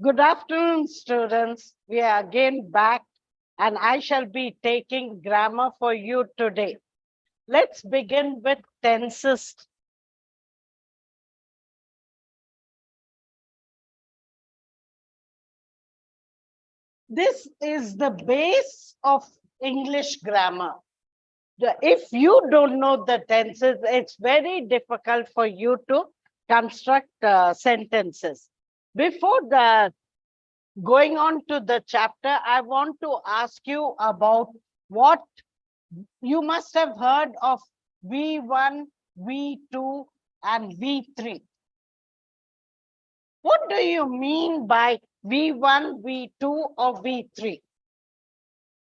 Good afternoon, students. We are again back, and I shall be taking grammar for you today. Let's begin with tenses. This is the base of English grammar. If you don't know the tenses, it's very difficult for you to construct sentences. Before going on to the chapter, I want to ask you about what you must have heard of V1, V2, and V3. What do you mean by V1, V2, or V3?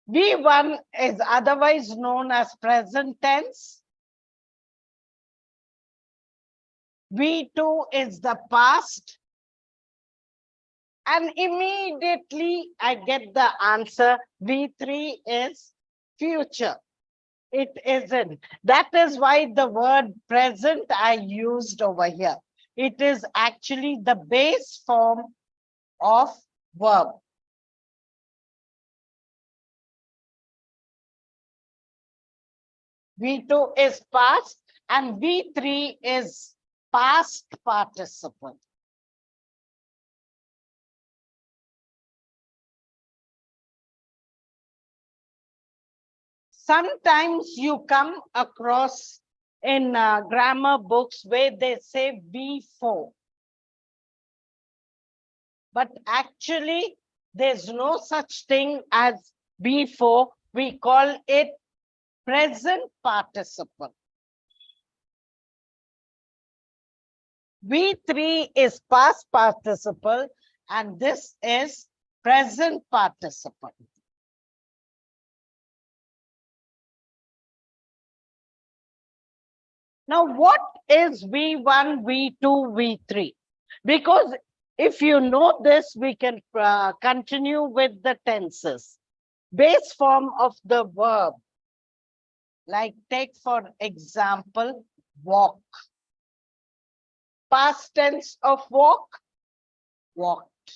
V1 is otherwise known as present tense. V2 is the past. And immediately I get the answer, V3 is future. It isn't. That is why the word present I used over here. It is actually the base form of verb. V2 is past and V3 is past participle. Sometimes you come across in grammar books where they say V4. But actually, there's no such thing as V4. We call it present participle. V3 is past participle and this is present participle. Now, what is V1, V2, V3? Because if you know this, we can continue with the tenses. Base form of the verb. Like take for example, walk. Past tense of walk, walked.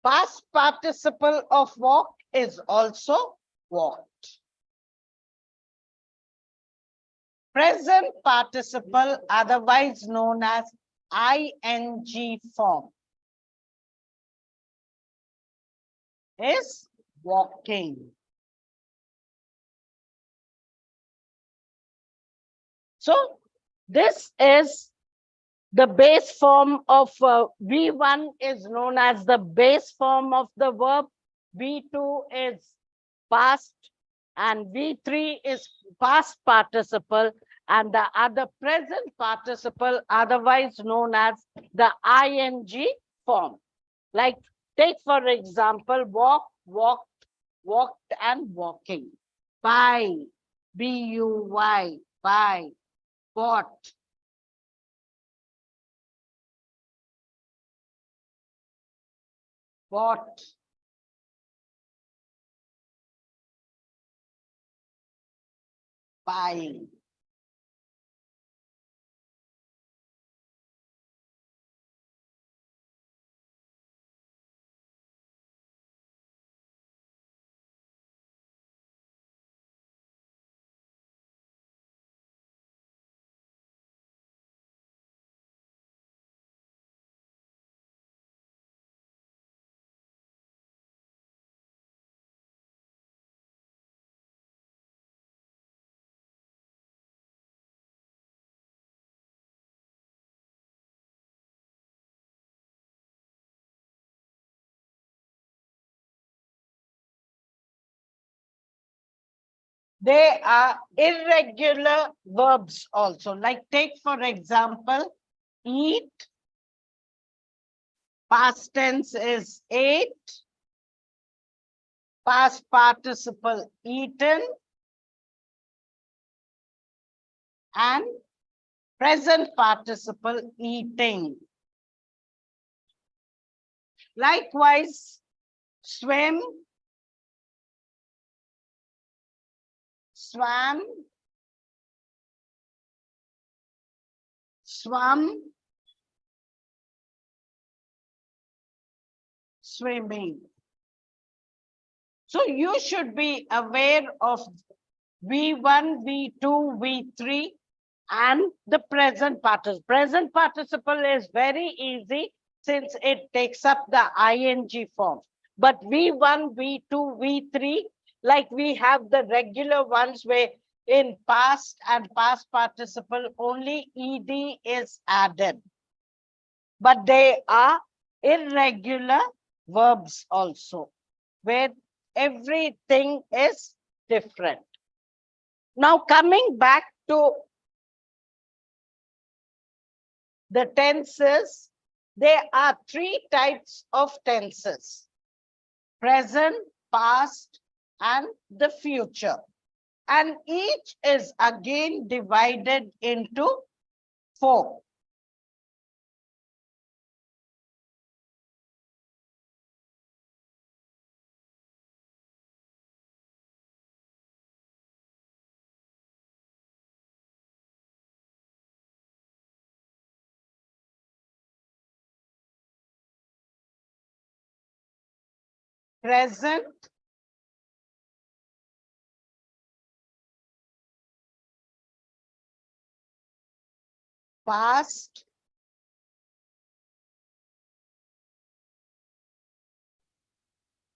Past participle of walk is also walked. Present participle, otherwise known as ing form, is walking. So this is the base form of V1 is known as the base form of the verb. V2 is past and V3 is past participle, and the other present participle, otherwise known as the ing form. Like take for example, walk, walked, walked, and walking. Buy, B-U-Y, buy, bought. Bought. Buying. They are irregular verbs also. Like take for example, eat. Past tense is ate. Past participle eaten. And present participle eating. Likewise, swim, swam, swam, swimming. So you should be aware of V1, V2, V3 and the present participle. Present participle is very easy since it takes up the ing form. But V1, V2, V3, like we have the regular ones where in past and past participle only ed is added. But they are irregular verbs also, where everything is different. Now coming back to the tenses, there are three types of tenses: present, past, and the future. And each is again divided into 4. Present, past,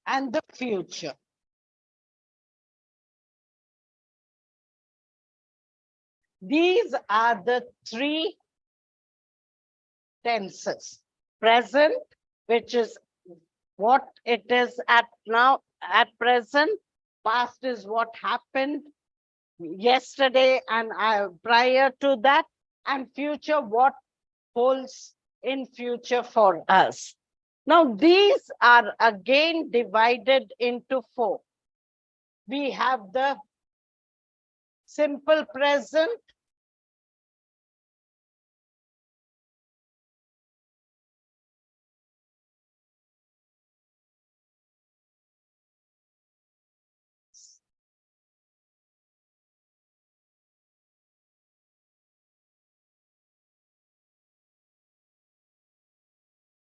and the future. These are the 3 tenses. Present, which is what it is at now, at present. Past is what happened yesterday and prior to that. And future, what holds in future for us. Now, these are again divided into 4. We have the simple present,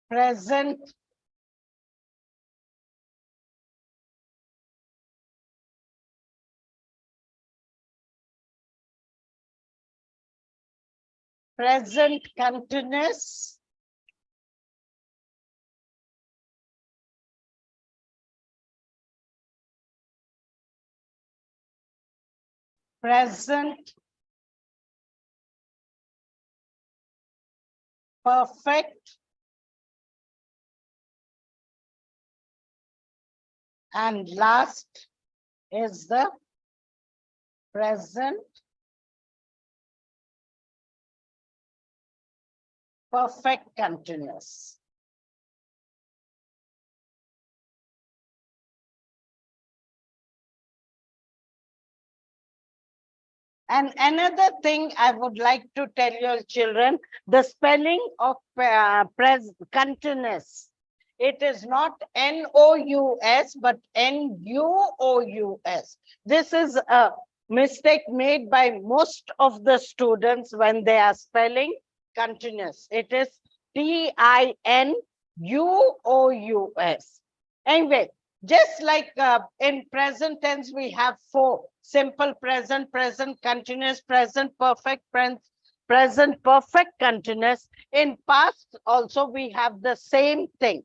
present, present continuous, present perfect, and last is the present perfect continuous. And another thing I would like to tell your children, the spelling of continuous. It is not N-O-U-S, but N-U-O-U-S. This is a mistake made by most of the students when they are spelling continuous. It is T-I-N-U-O-U-S. Anyway, just like in present tense, we have 4: simple present, present continuous, present perfect, present perfect continuous. In past also, we have the same thing.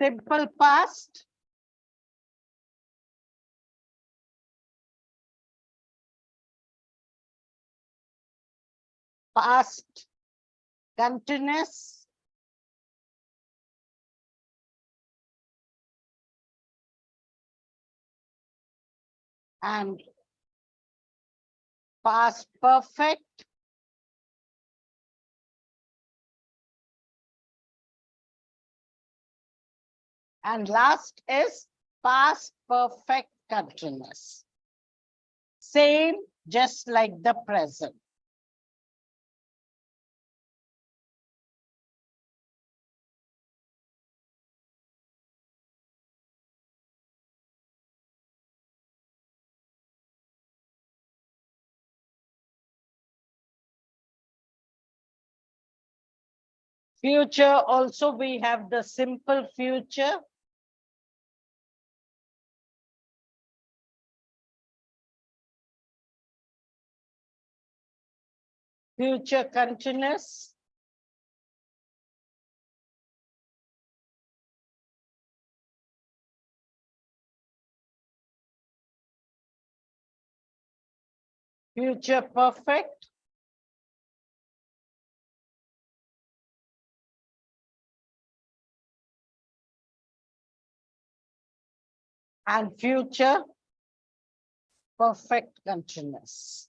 Simple past, past continuous, and past perfect, and last is past perfect continuous. Same, just like the present. Future also we have the simple future. Future continuous. Future perfect. And future perfect continuous.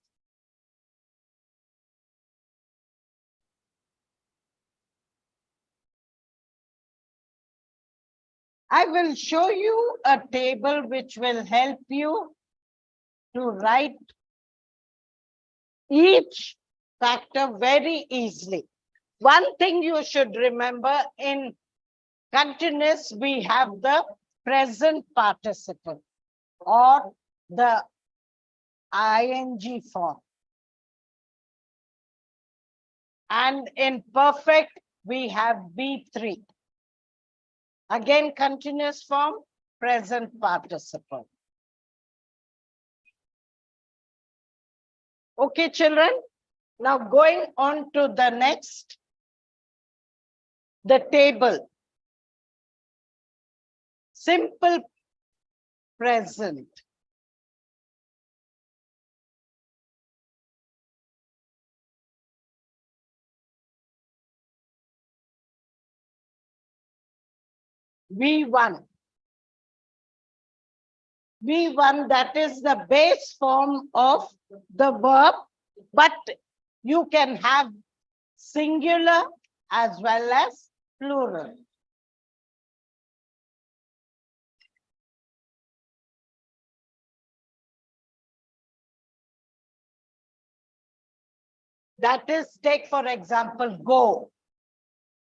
I will show you a table which will help you to write each factor very easily. One thing you should remember, in continuous, we have the present participle or the ing form. And in perfect, we have B3. Again, continuous form, present participle. Okay, children. Now going on to the next, the table. Simple present. V1. V1, that is the base form of the verb, but you can have singular as well as plural. That is, take for example, go,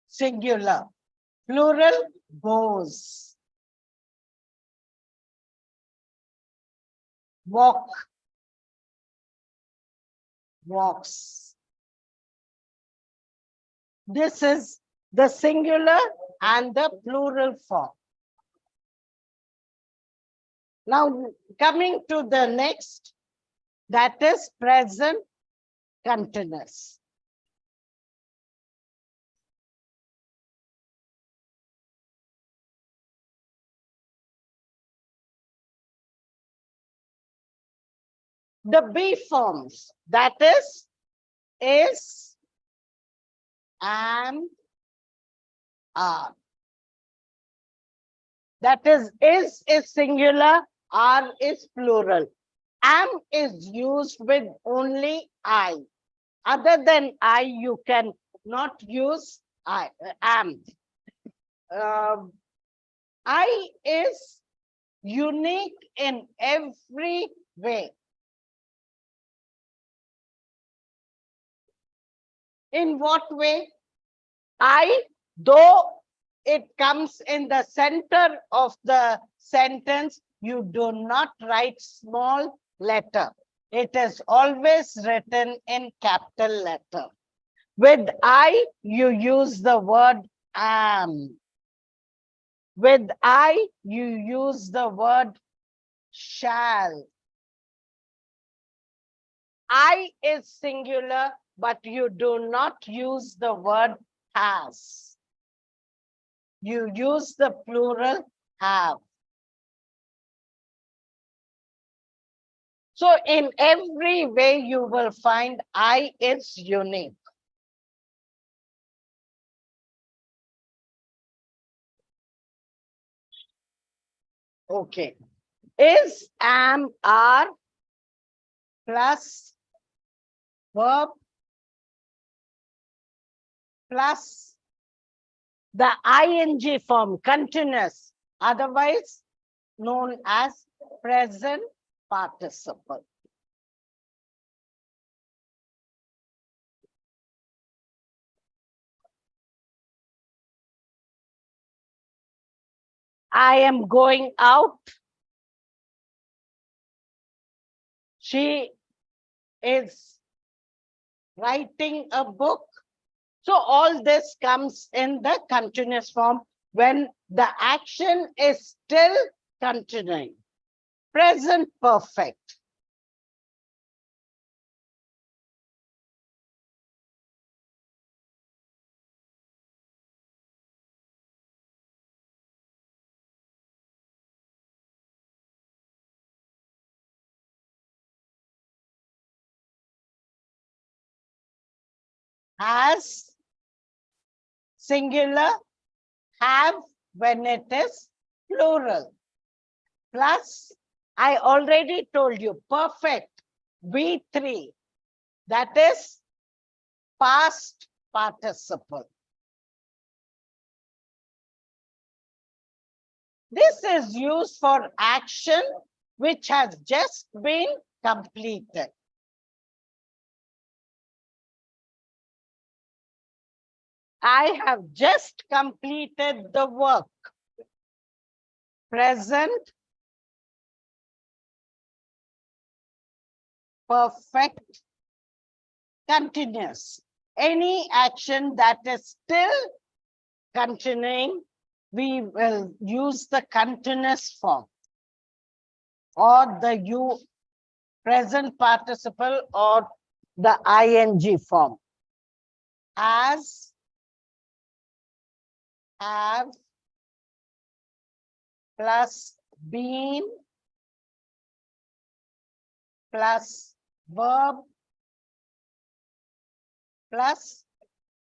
singular, plural, goes. Walk, walks. This is the singular and the plural form. Now, coming to the next, that is present continuous. The B forms, that is, am, are. That is singular, are is plural. Am is used with only I. Other than I, you can not use am. I is unique in every way. In what way? I, though it comes in the center of the sentence, you do not write small letter. It is always written in capital letter. With I, you use the word am. With I, you use the word shall. I is singular, but you do not use the word has. You use the plural have. So in every way, you will find I is unique. Okay. Is, am, are plus verb plus the ing form, continuous, otherwise known as present participle. I am going out. She is writing a book. So all this comes in the continuous form when the action is still continuing. Present perfect. Has, singular, have when it is plural. Plus, I already told you, perfect, V3, that is past participle. This is used for action which has just been completed. I have just completed the work. Present perfect continuous. Any action that is still continuing, we will use the continuous form or the present participle or the ing form. Has, have, plus been, plus verb, plus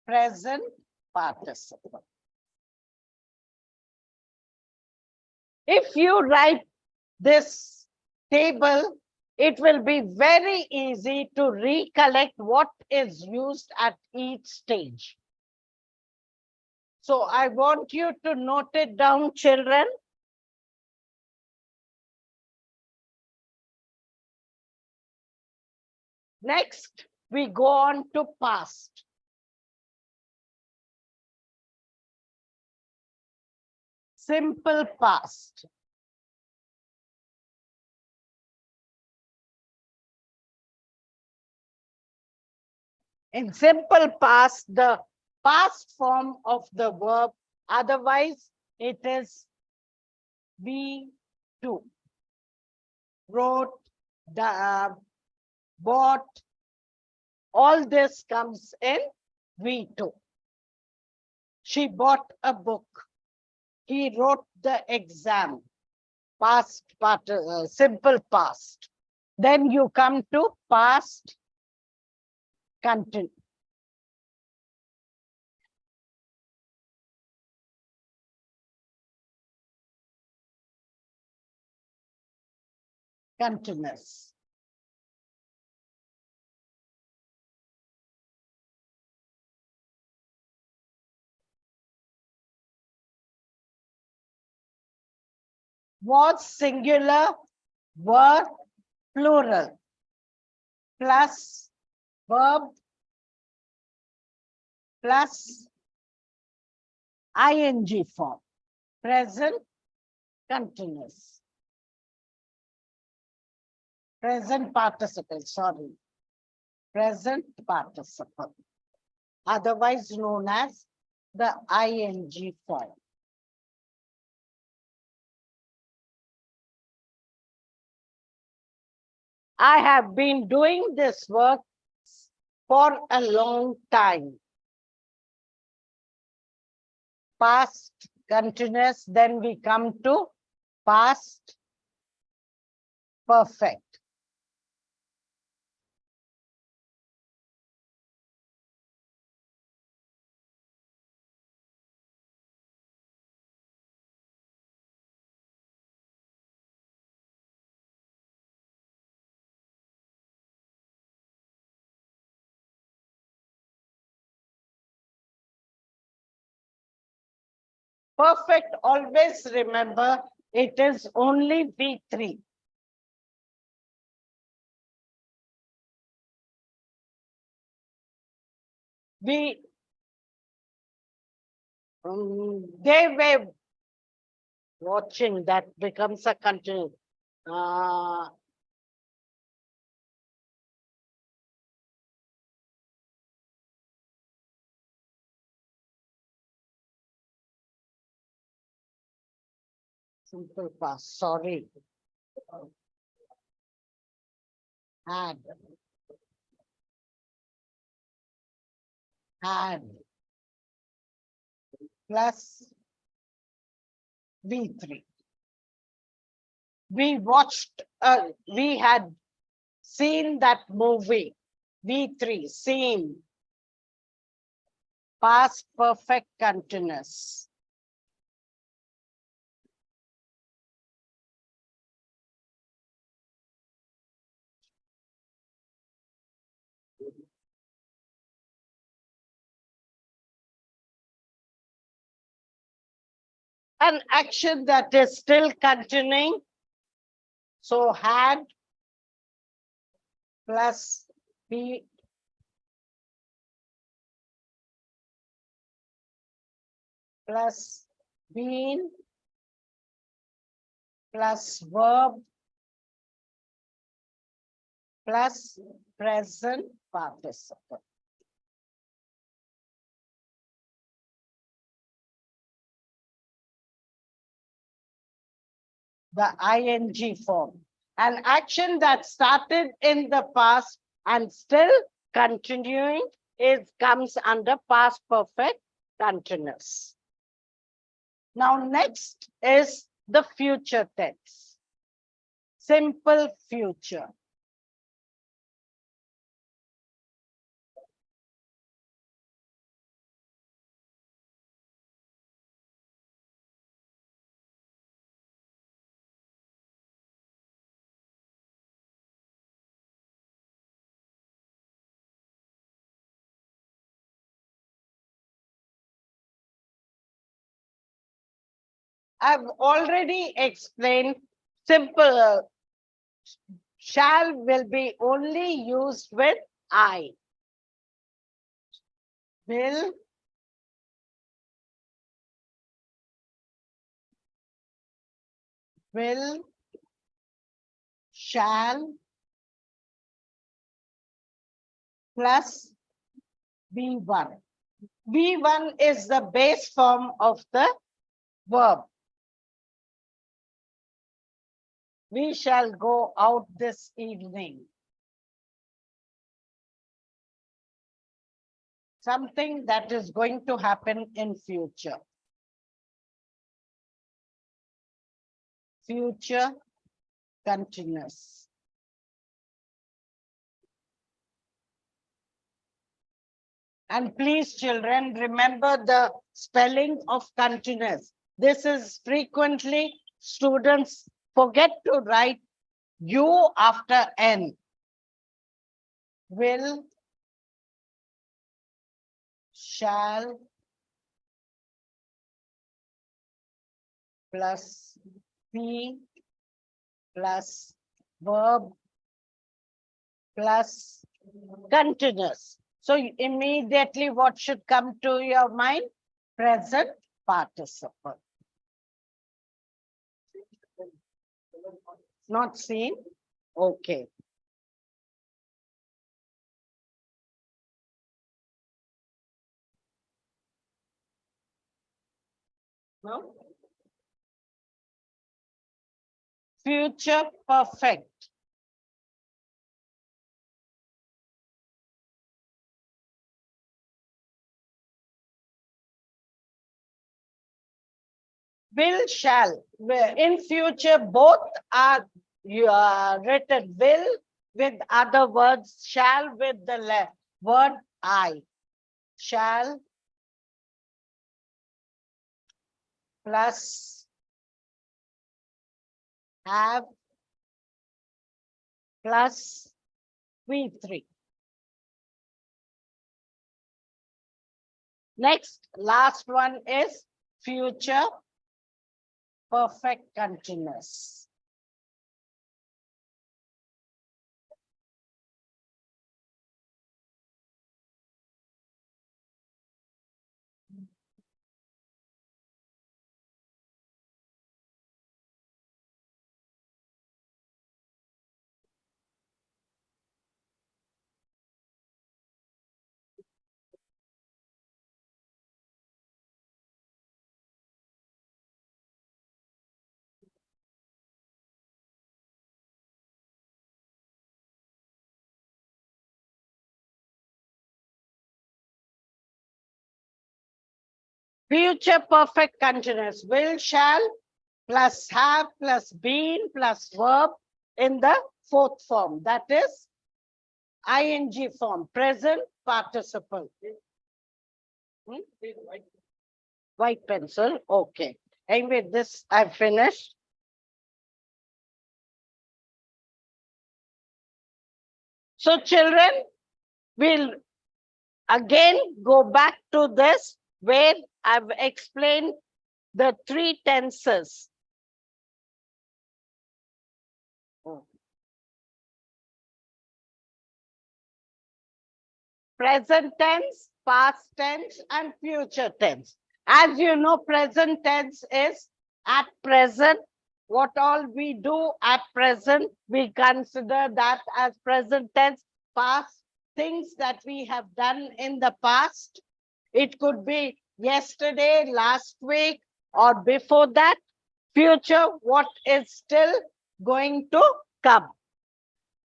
present participle. If you write this table, it will be very easy to recollect what is used at each stage. So I want you to note it down, children. Next, we go on to past. Simple past. In simple past, the past form of the verb, otherwise it is V2. Wrote, bought, all this comes in V2. She bought a book. He wrote the exam. Past part, simple past. Then you come to past continuous. Continuous. Was singular, were plural, plus verb, plus ing form. Present continuous. Present participle, sorry. Present participle. Otherwise known as the ing form. I have been doing this work for a long time. Past continuous, then we come to past perfect. Perfect, always remember, it is only V3. They were watching, that becomes a continuous. Simple past, sorry. Had. Had. Plus V3. We watched, we had seen that movie, V3, seen. Past perfect continuous. An action that is still continuing. So had plus be plus been plus verb plus present participle. The ing form. An action that started in the past and still continuing comes under past perfect continuous. Now next is the future tense. Simple future. I've already explained simple shall will be only used with I. Will, shall, plus V1. V1 is the base form of the verb. We shall go out this evening. Something that is going to happen in future. Future continuous. And please, children, remember the spelling of continuous. This is frequently students forget to write U after N. Will, shall, plus P, plus verb, plus continuous. So immediately what should come to your mind? Present participle. Not seen? Okay. No? Future perfect. Will, shall. In future, both are written. Will with other words, shall with the word I. Shall plus have plus V3. Next, last one is future perfect continuous. Future perfect continuous. Will, shall, plus have, plus been, plus verb in the fourth form. That is ing form, present participle. White pencil, okay. Anyway, this I've finished. So children, we'll again go back to this where I've explained the three tenses. Present tense, past tense, and future tense. As you know, present tense is at present. What all we do at present, we consider that as present tense. Past, things that we have done in the past. It could be yesterday, last week, or before that. Future, what is still going to come.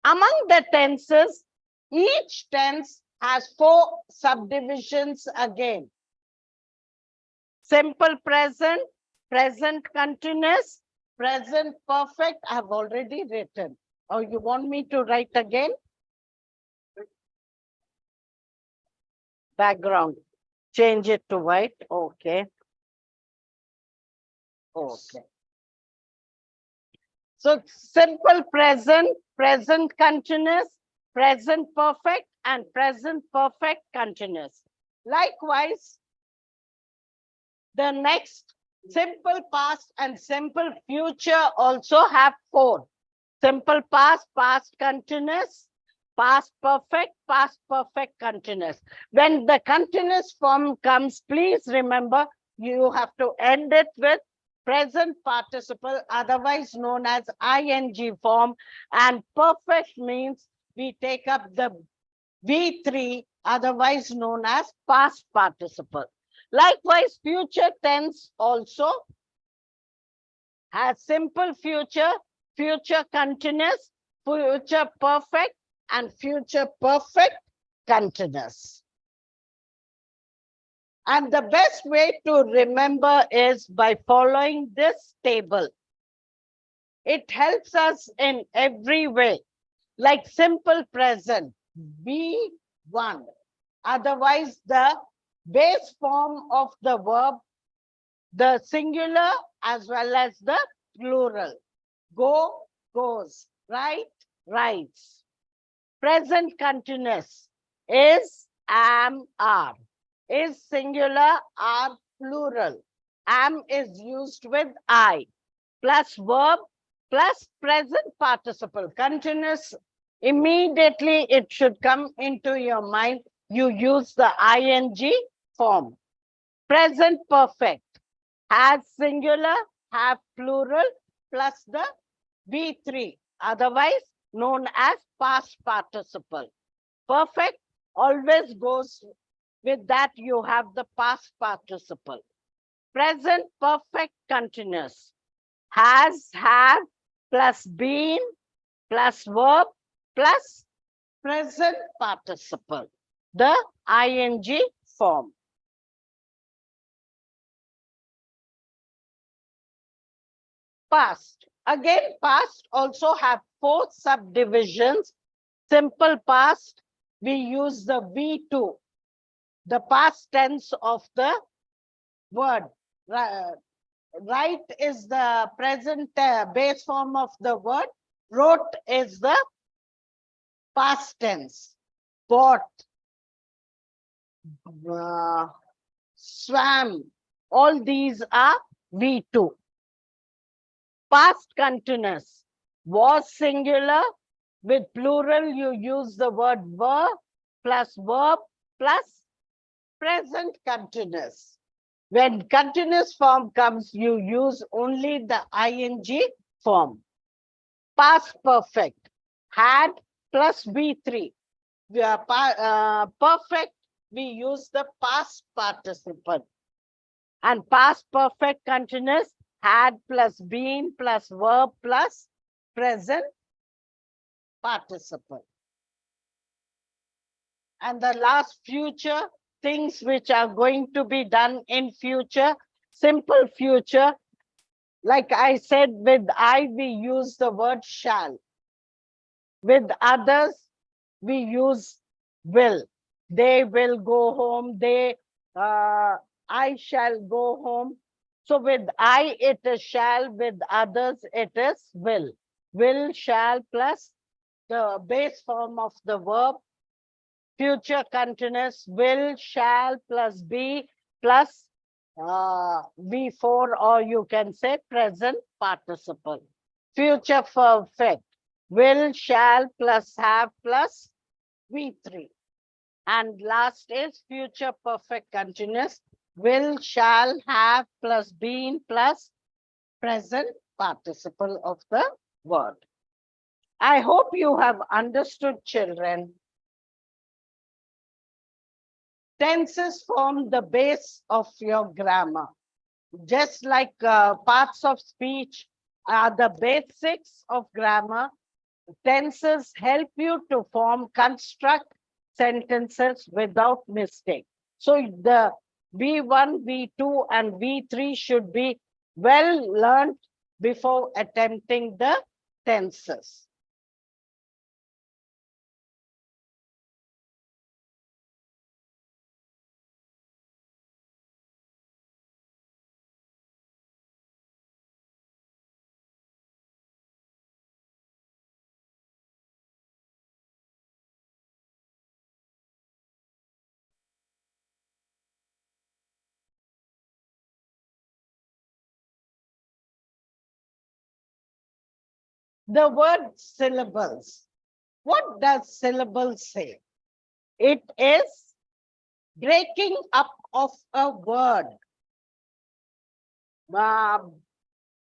Among the tenses, each tense has 4 subdivisions again. Simple present, present continuous, present perfect. I have already written. Or you want me to write again? Background. Change it to white. Okay. Okay. So simple present, present continuous, present perfect, and present perfect continuous. Likewise, the next simple past and simple future also have 4. Simple past, past continuous, past perfect continuous. When the continuous form comes, please remember you have to end it with present participle, otherwise known as ing form, and perfect means we take up the V3, otherwise known as past participle. Likewise, future tense also has simple future, future continuous, future perfect, and future perfect continuous. And the best way to remember is by following this table. It helps us in every way, like simple present, V1. Otherwise, the base form of the verb, the singular as well as the plural. Go, goes, write, writes. Present continuous is, am, are. Is singular, are plural. Am is used with I, plus verb, plus present participle. Continuous, immediately it should come into your mind. You use the ing form. Present perfect has singular, have plural, plus the V3, otherwise known as past participle. Perfect always goes with that, you have the past participle. Present perfect continuous has, have, plus been, plus verb, plus present participle, the ing form. Past. Again, past also have 4 subdivisions. Simple past, we use the V2, the past tense of the word. Right is the present base form of the word. Wrote is the past tense. Bought, swam, all these are V2. Past continuous was singular, with plural you use the word were plus verb plus present continuous. When continuous form comes, you use only the ing form. Past perfect had plus V3. Perfect, we use the past participle. And past perfect continuous had plus been plus verb plus present participle. And the last future, things which are going to be done in future, simple future. Like I said, with I, we use the word shall. With others, we use will. They will go home. I shall go home. So with I, it is shall. With others, it is will. Will, shall plus the base form of the verb, future continuous, will, shall plus be plus V4, or you can say present participle. Future perfect, will, shall plus have plus V3. And last is future perfect continuous, will, shall, have plus been plus present participle of the word. I hope you have understood, children. Tenses form the base of your grammar. Just like parts of speech are the basics of grammar, tenses help you to construct sentences without mistake. So the V1, V2, and V3 should be well learned before attempting the tenses. The word syllables. What does syllables say? It is breaking up of a word.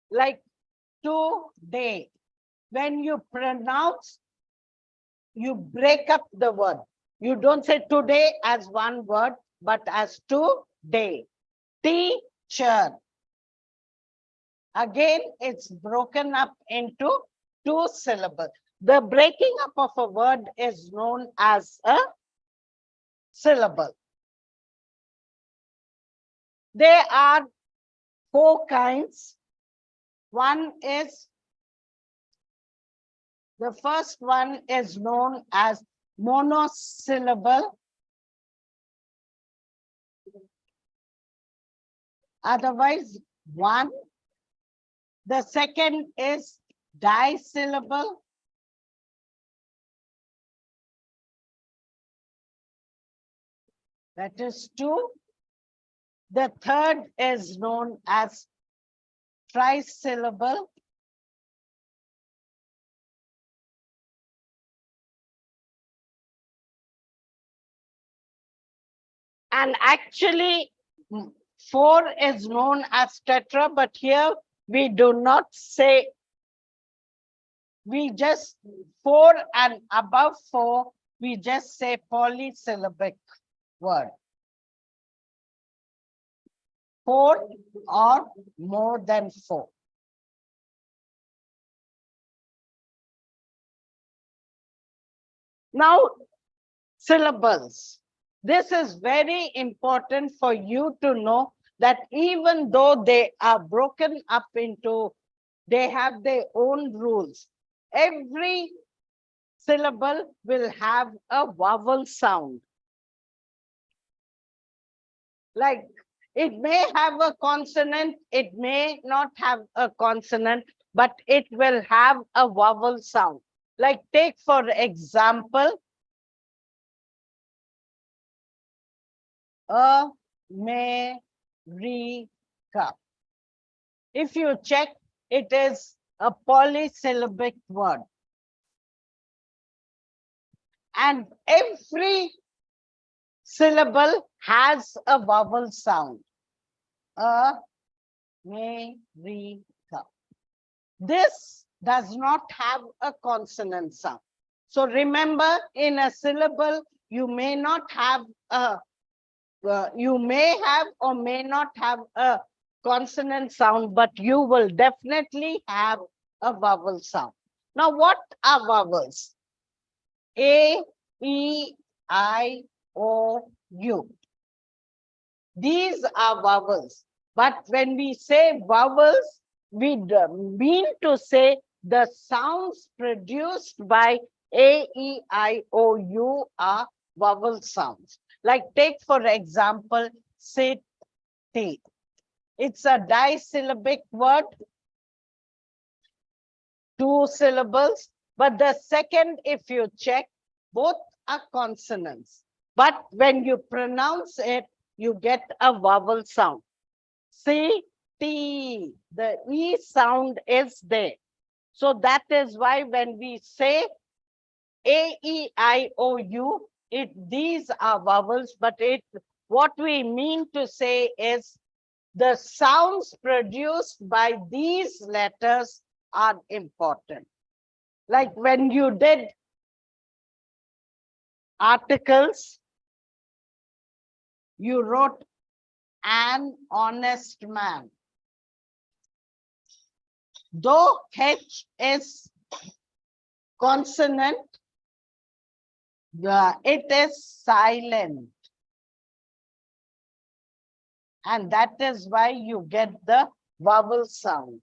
Like today. When you pronounce, you break up the word. You don't say today as one word, but as today. Teacher. Again, it's broken up into two syllables. The breaking up of a word is known as a syllable. There are four kinds. One is, the first one is known as monosyllable. Otherwise, one. The second is dissyllable. That is two. The third is known as trisyllable. And actually, four is known as tetra, but here we do not say, we just four and above four, we just say polysyllabic word. Four or more than four. Now, syllables. This is very important for you to know that even though they are broken up into, they have their own rules. Every syllable will have a vowel sound. Like it may have a consonant, it may not have a consonant, but it will have a vowel sound. Like take for example, America. If you check, it is a polysyllabic word. And every syllable has a vowel sound. America. This does not have a consonant sound. So remember, in a syllable, you may not have a, you may have or may not have a consonant sound, but you will definitely have a vowel sound. Now, what are vowels? A, E, I, O, U. These are vowels. But when we say vowels, we mean to say the sounds produced by A, E, I, O, U are vowel sounds. Like take for example, sit, T. It's a disyllabic word, 2 syllables. But the second, if you check, both are consonants. But when you pronounce it, you get a vowel sound. See, T, the E sound is there. So that is why when we say A, E, I, O, U, these are vowels, but what we mean to say is the sounds produced by these letters are important. Like when you did articles, you wrote an honest man. Though H is consonant, it is silent. And that is why you get the vowel sound.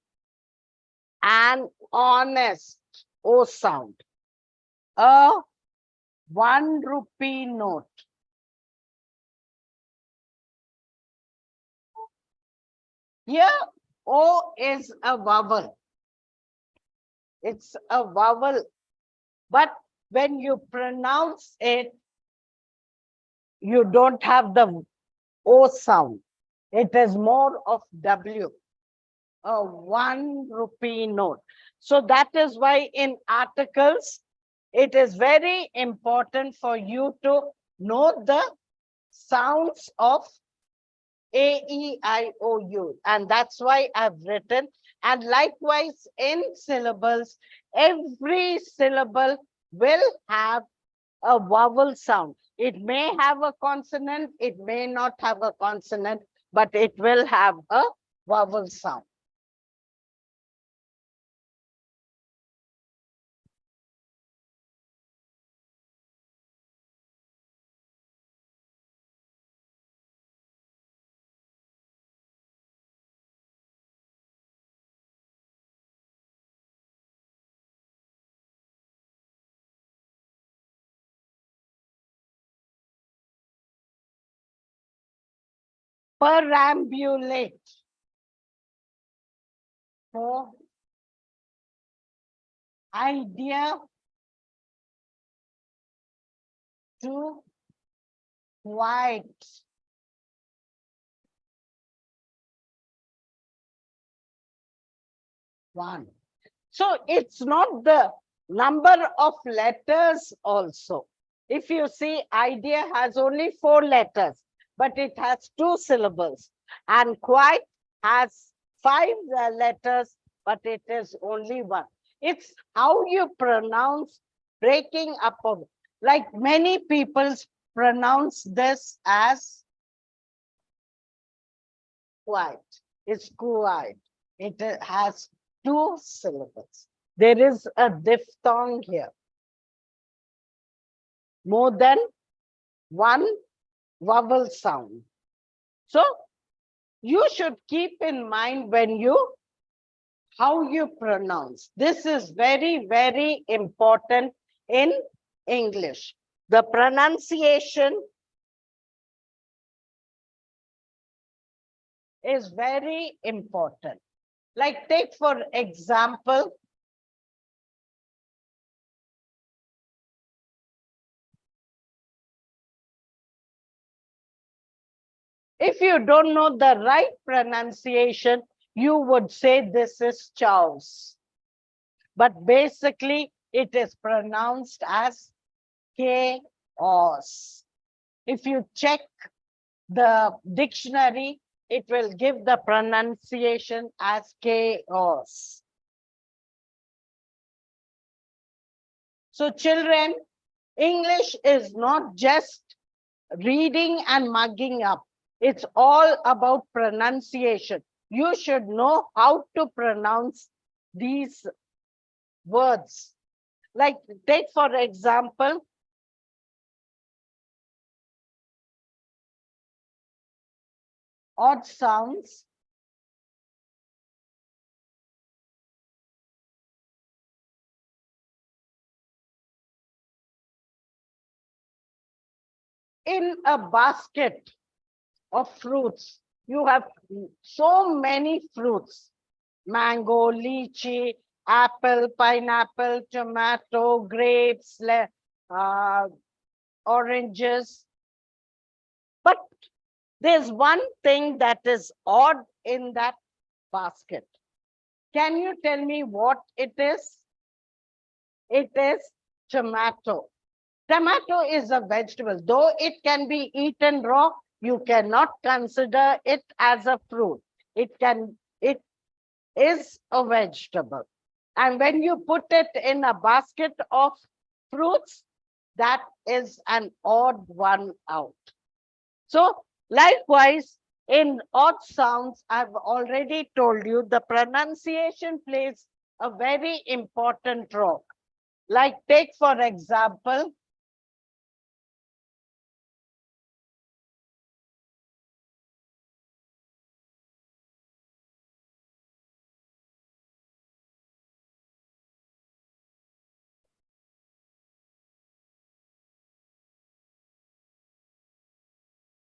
An honest O sound. A 1 rupee note. Here, O is a vowel. It's a vowel. But when you pronounce it, you don't have the O sound. It is more of W. A 1 rupee note. So that is why in articles, it is very important for you to know the sounds of A, E, I, O, U. And that's why I've written. And likewise in syllables, every syllable will have a vowel sound. It may have a consonant, it may not have a consonant, but it will have a vowel sound. Perambulate. For idea to white. One. So it's not the number of letters also. If you see, idea has only 4 letters, but it has 2 syllables. And quite has 5 letters, but it is only 1. It's how you pronounce breaking up of, like many people pronounce this as quiet. It's quiet. It has 2 syllables. There is a diphthong here. More than 1 vowel sound. So you should keep in mind how you pronounce. This is very, very important in English. The pronunciation is very important. Like take for example, if you don't know the right pronunciation, you would say this is chaos. But basically, it is pronounced as chaos. If you check the dictionary, it will give the pronunciation as chaos. So children, English is not just reading and mugging up. It's all about pronunciation. You should know how to pronounce these words. Like take for example, odd sounds in a basket of fruits. You have so many fruits: mango, lychee, apple, pineapple, tomato, grapes, oranges. But there's one thing that is odd in that basket. Can you tell me what it is? It is tomato. Tomato is a vegetable. Though it can be eaten raw, you cannot consider it as a fruit. It is a vegetable. And when you put it in a basket of fruits, that is an odd one out. So likewise, in odd sounds, I've already told you the pronunciation plays a very important role. Like take for example,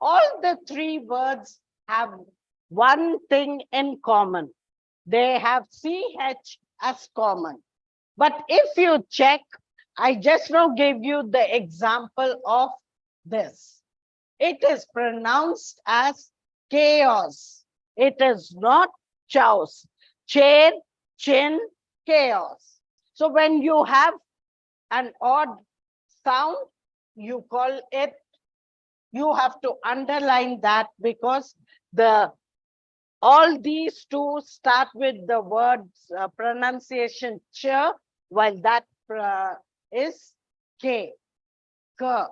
all the three words have one thing in common. They have CH as common. But if you check, I just now gave you the example of this. It is pronounced as chaos. It is not chaos. Chair, chin, chaos. So when you have an odd sound, you call it, you have to underline that because all these two start with the words pronunciation ch, while that is k, k.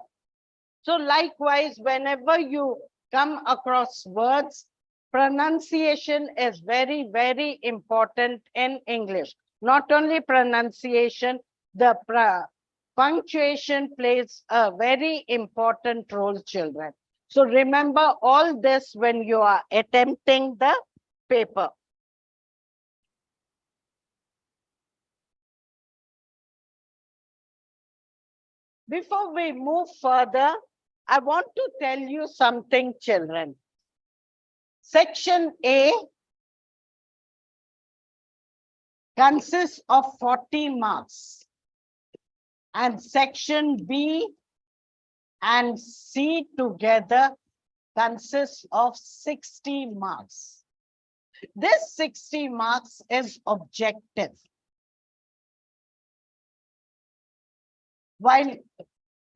So likewise, whenever you come across words, pronunciation is very, very important in English. Not only pronunciation, the punctuation plays a very important role, children. So remember all this when you are attempting the paper. Before we move further, I want to tell you something, children. Section A consists of 40 marks, and section B and C together consists of 60 marks. This 60 marks is objective, while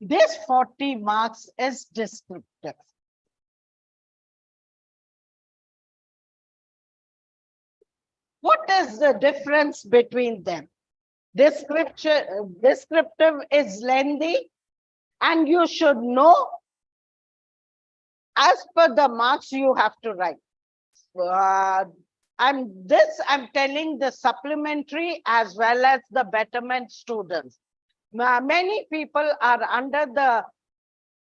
this 40 marks is descriptive. What is the difference between them? Descriptive is lengthy, and you should know as per the marks you have to write. I'm telling the supplementary as well as the betterment students. Many people are under the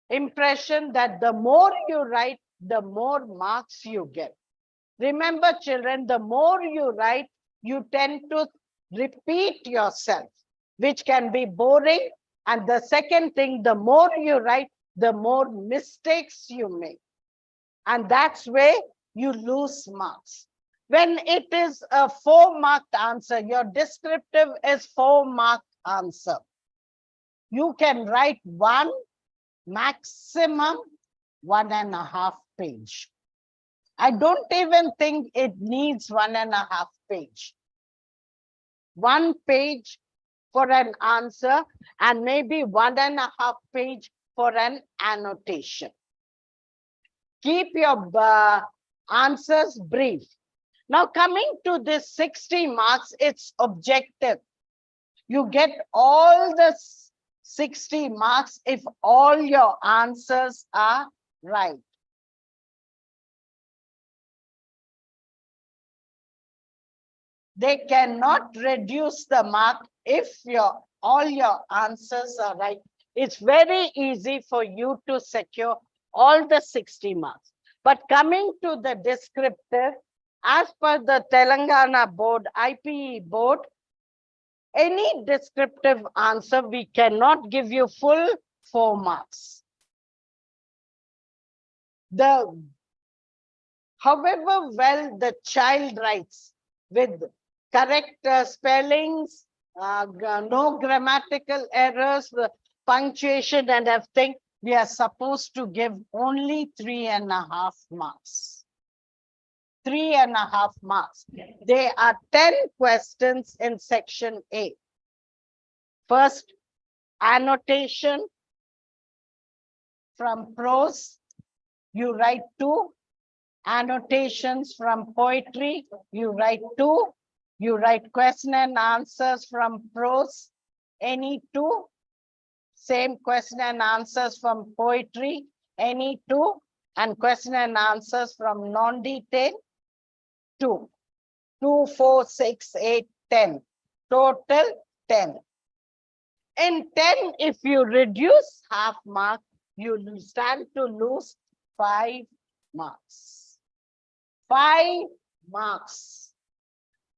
impression that the more you write, the more marks you get. Remember, children, the more you write, you tend to repeat yourself, which can be boring. And the second thing, the more you write, the more mistakes you make. And that's where you lose marks. When it is a 4-marked answer, your descriptive is 4-marked answer. You can write one, maximum 1.5 page. I don't even think it needs 1.5 page. 1 page for an answer and maybe 1.5 page for an annotation. Keep your answers brief. Now coming to this 60 marks, it's objective. You get all the 60 marks if all your answers are right. They cannot reduce the mark if all your answers are right. It's very easy for you to secure all the 60 marks. But coming to the descriptive, as per the Telangana board, IPE board, any descriptive answer, we cannot give you full 4 marks. However well the child writes with correct spellings, no grammatical errors, punctuation and everything, we are supposed to give only 3.5 marks. 3.5 marks. There are 10 questions in section A. First, annotation from prose, you write 2. Annotations from poetry, you write 2. You write question and answers from prose, any 2. Same question and answers from poetry, any 2. And question and answers from non-detailed, 2. 2, 4, 6, 8, 10. Total 10. In 10, if you reduce half mark, you stand to lose 5 marks. 5 marks.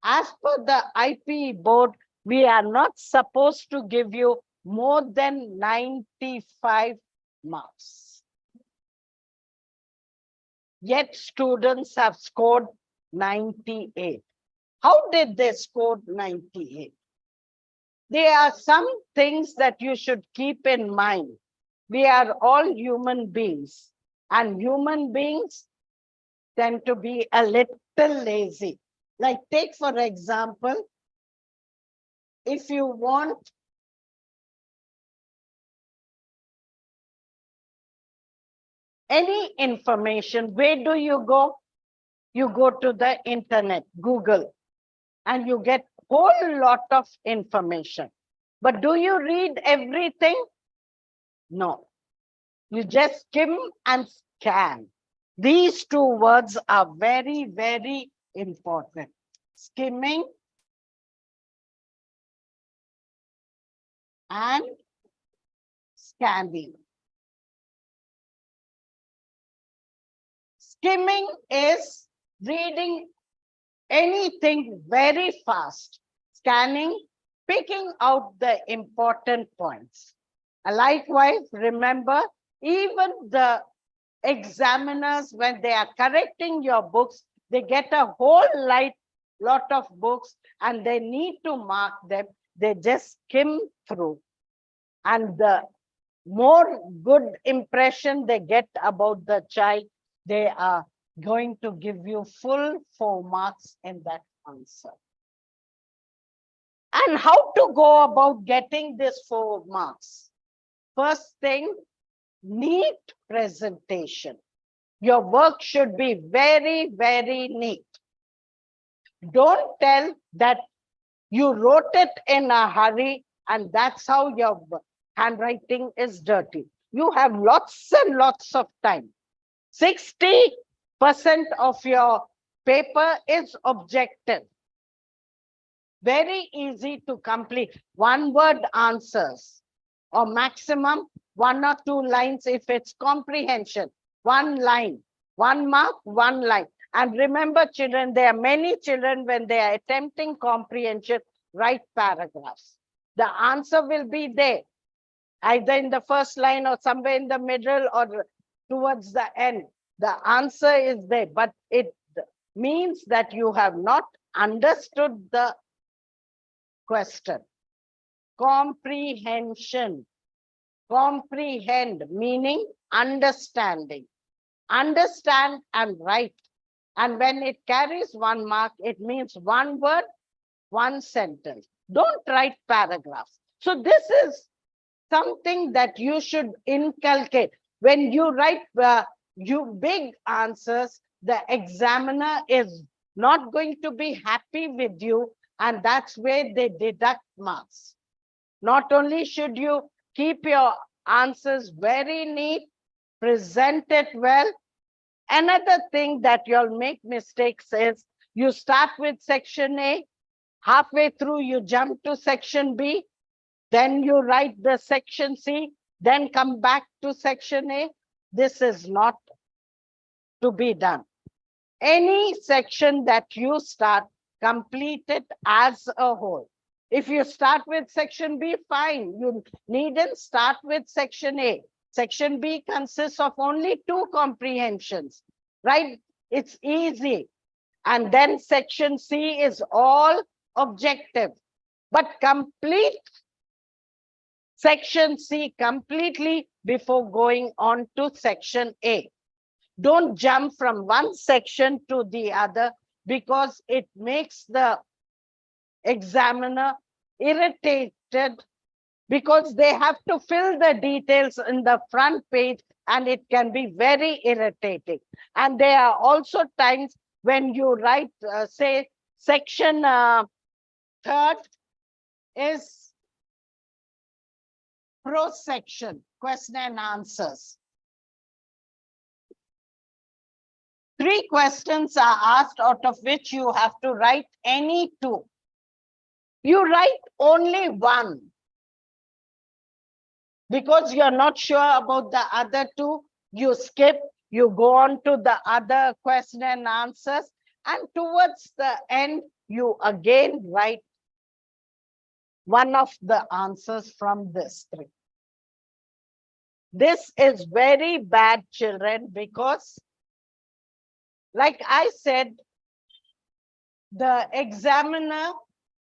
As per the IPE board, we are not supposed to give you more than 95 marks. Yet students have scored 98. How did they score 98? There are some things that you should keep in mind. We are all human beings, and human beings tend to be a little lazy. Like take for example, if you want any information, where do you go? You go to the internet, Google, and you get whole lot of information. But do you read everything? No. You just skim and scan. These 2 words are very, very important. Skimming and scanning. Skimming is reading anything very fast. Scanning, picking out the important points. Likewise, remember, even the examiners, when they are correcting your books, they get a whole lot of books and they need to mark them. They just skim through. And the more good impression they get about the child, they are going to give you full 4 marks in that answer. And how to go about getting this 4 marks? First thing, neat presentation. Your work should be very, very neat. Don't tell that you wrote it in a hurry and that's how your handwriting is dirty. You have lots and lots of time. 60% of your paper is objective. Very easy to complete. 1-word answers or maximum 1 or 2 lines if it's comprehension. 1 line, 1 mark, 1 line. And remember, children, there are many children when they are attempting comprehension, write paragraphs. The answer will be there, either in the first line or somewhere in the middle or towards the end. The answer is there, but it means that you have not understood the question. Comprehension. Comprehend, meaning understanding. Understand and write. And when it carries 1 mark, it means 1 word, 1 sentence. Don't write paragraphs. So this is something that you should inculcate. When you write big answers, the examiner is not going to be happy with you, and that's where they deduct marks. Not only should you keep your answers very neat, present it well. Another thing that you'll make mistakes is you start with section A, halfway through you jump to section B, then you write the section C, then come back to section A. This is not to be done. Any section that you start, complete it as a whole. If you start with section B, fine. You needn't start with section A. Section B consists of only 2 comprehensions, right? It's easy. And then section C is all objective. But complete section C completely before going on to section A. Don't jump from one section to the other, because it makes the examiner irritated, because they have to fill the details in the front page, and it can be very irritating. And there are also times when you write, say, section 3rd is prose section, question and answers. 3 questions are asked, out of which you have to write any 2. You write only 1 because you're not sure about the other 2. You skip, you go on to the other question and answers, and towards the end, you again write one of the answers from this 3. This is very bad, children, because like I said, the examiner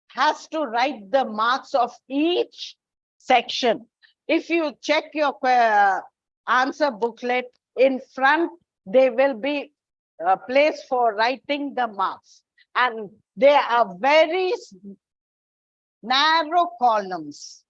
has to write the marks of each section. If you check your answer booklet, in front, there will be a place for writing the marks. And there are very narrow columns.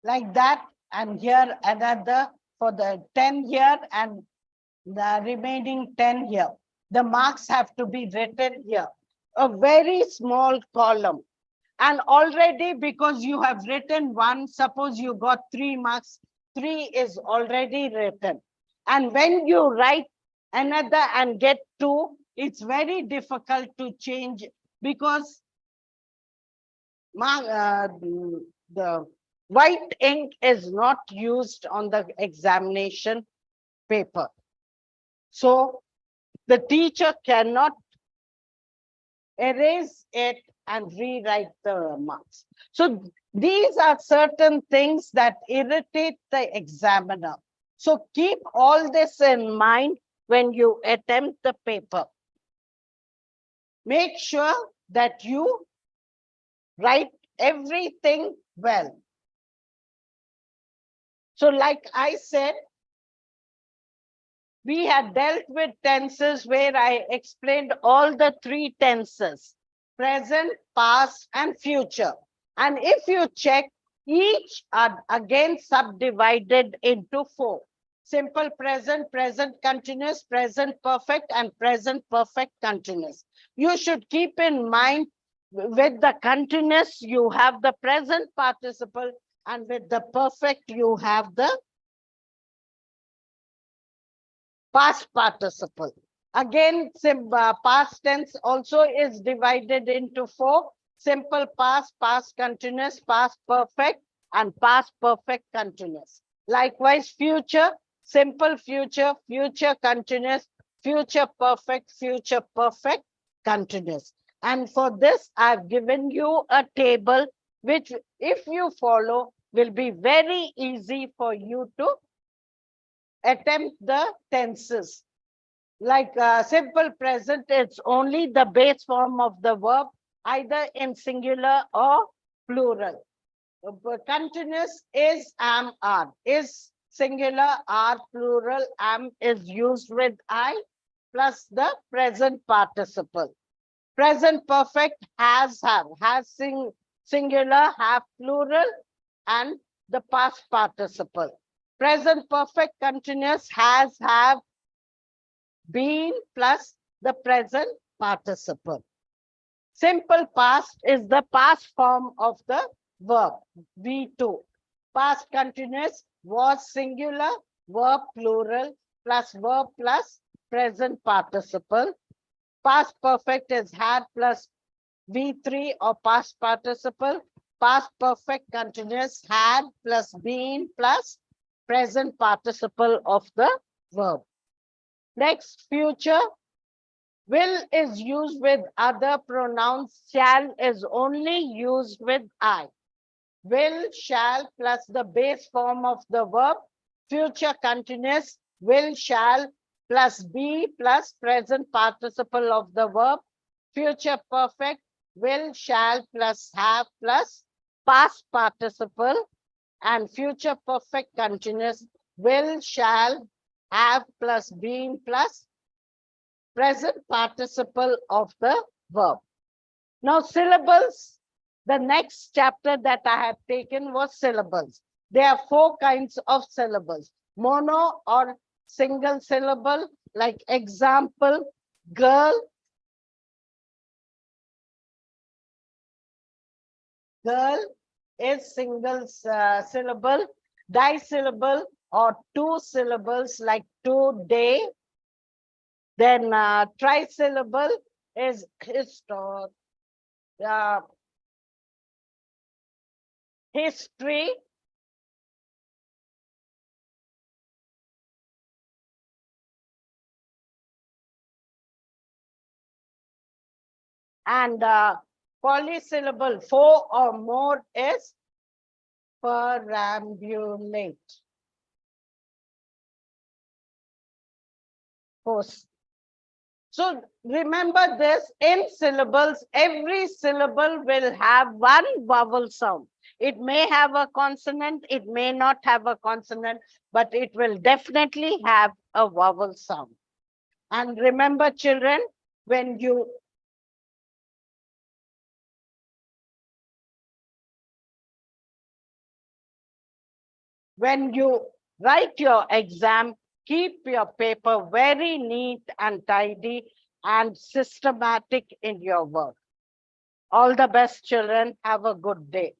Like that, and here another for the 10 here and the remaining 10 here. The marks have to be written here. A very small column. And already, because you have written 1, suppose you got 3 marks, 3 is already written. And when you write another and get 2, it's very difficult to change, because the white ink is not used on the examination paper. So the teacher cannot erase it and rewrite the marks. So these are certain things that irritate the examiner. So keep all this in mind when you attempt the paper. Make sure that you write everything well. So like I said, we had dealt with tenses where I explained all the 3 tenses: present, past, and future. And if you check, each are again subdivided into 4. Simple present, present continuous, present perfect, and present perfect continuous. You should keep in mind, with the continuous, you have the present participle, and with the perfect, you have the past participle. Again, past tense also is divided into 4. Simple past, past continuous, past perfect, and past perfect continuous. Likewise, future, simple future, future continuous, future perfect continuous. And for this, I've given you a table, which if you follow, will be very easy for you to attempt the tenses. Like simple present, it's only the base form of the verb, either in singular or plural. Continuous is am, are. Is singular, are plural, am is used with I plus the present participle. Present perfect has, have. Has singular, have plural, and the past participle. Present perfect continuous has, have, been plus the present participle. Simple past is the past form of the verb, V2. Past continuous was singular, verb plural, plus verb plus present participle. Past perfect is had plus V3 or past participle, past perfect continuous, had plus been plus present participle of the verb. Next, future. Will is used with other pronouns. Shall is only used with I. Will, shall plus the base form of the verb. Future continuous. Will, shall plus be plus present participle of the verb. Future perfect. Will, shall plus have plus past participle. And future perfect continuous. Will, shall have plus been plus present participle of the verb. Now, syllables. The next chapter that I have taken was syllables. There are 4 kinds of syllables. Mono or single syllable, like example, girl. Girl is single syllable. Dissyllable or 2 syllables, like today. Then trisyllable is history. And polysyllable, 4 or more, is perambulate. Post. So remember this, in syllables, every syllable will have one vowel sound. It may have a consonant, it may not have a consonant, but it will definitely have a vowel sound. And remember, children, when you write your exam, keep your paper very neat and tidy and systematic in your work. All the best, children. Have a good day.